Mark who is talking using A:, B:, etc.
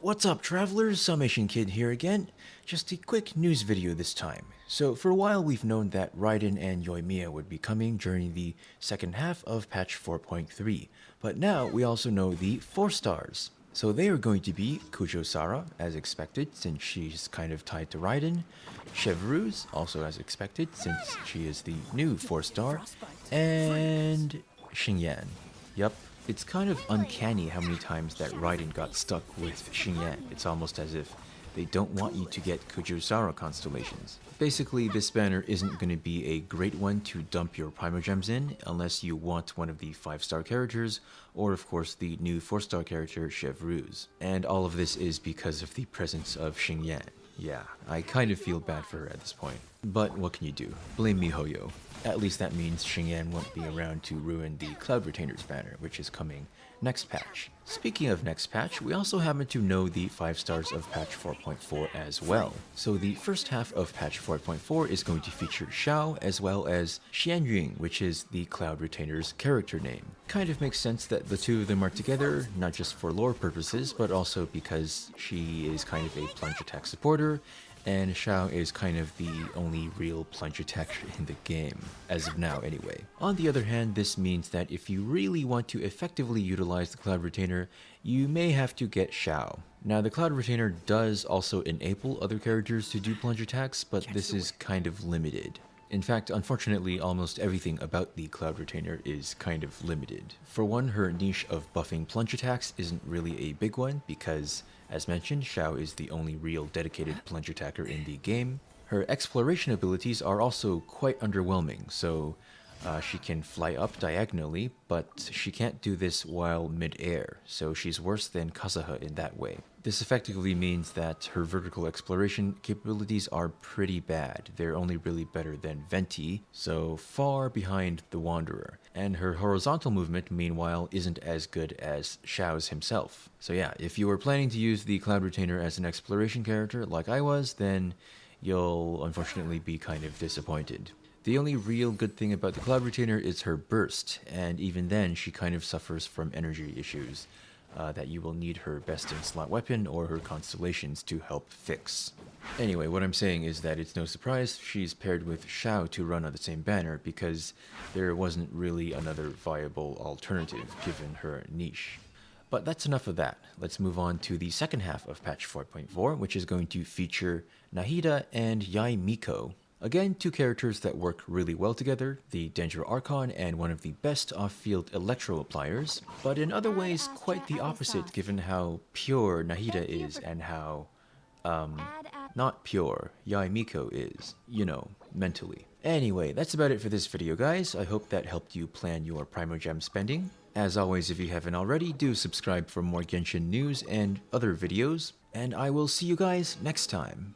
A: What's up, travelers? SummationKid here again. Just a quick news video this time. So, for a while we've known that Raiden and Yoimiya would be coming during the second half of patch 4.3, but now we also know the 4 stars. So they are going to be Kujo Sara, as expected, since she's kind of tied to Raiden, Chevreuse, also as expected, since she is the new 4-star, and Xingyan. Yup, it's kind of uncanny how many times that Raiden got stuck with Xingyan. It's almost as if they don't want you to get Kujo-Sara constellations. Basically, this banner isn't going to be a great one to dump your Primogems in, unless you want one of the 5-star characters, or of course the new 4-star character Chevreuse. And all of this is because of the presence of Xingyan. Yeah, I kind of feel bad for her at this point. But what can you do? Blame me, Hoyo. At least that means Xingyan won't be around to ruin the Cloud Retainers banner, which is coming next patch. Speaking of next patch, we also happen to know the 5 stars of patch 4.4 as well. So the first half of patch 4.4 is going to feature Xiao as well as Xianyun, which is the Cloud Retainer's character name. Kind of makes sense that the two of them are together, not just for lore purposes, but also because she is kind of a plunge attack supporter, and Xiao is kind of the only real plunge attacker in the game, as of now anyway. On the other hand, this means that if you really want to effectively utilize the Cloud Retainer, you may have to get Xiao. Now, the Cloud Retainer does also enable other characters to do plunge attacks, but this is kind of limited. In fact, unfortunately, almost everything about the Cloud Retainer is kind of limited. For one, her niche of buffing plunge attacks isn't really a big one because, as mentioned, Xiao is the only real dedicated plunge attacker in the game. Her exploration abilities are also quite underwhelming, so she can fly up diagonally, but she can't do this while mid-air, so she's worse than Kazuha in that way. This effectively means that her vertical exploration capabilities are pretty bad. They're only really better than Venti, so far behind the Wanderer. And her horizontal movement, meanwhile, isn't as good as Xiao's himself. So yeah, if you were planning to use the Cloud Retainer as an exploration character like I was, then you'll unfortunately be kind of disappointed. The only real good thing about the Cloud Retainer is her burst, and even then she kind of suffers from energy issues that you will need her best-in-slot weapon or her constellations to help fix. Anyway, what I'm saying is that it's no surprise she's paired with Xiao to run on the same banner because there wasn't really another viable alternative given her niche. But that's enough of that. Let's move on to the second half of patch 4.4, which is going to feature Nahida and Yai Miko. Again, two characters that work really well together, the Danger Archon and one of the best off-field Electro Appliers, but in other ways quite the opposite given how pure Nahida is and how, not pure Yai Miko is, you know, mentally. Anyway, that's about it for this video, guys. I hope that helped you plan your Primogem spending. As always, if you haven't already, do subscribe for more Genshin news and other videos, and I will see you guys next time.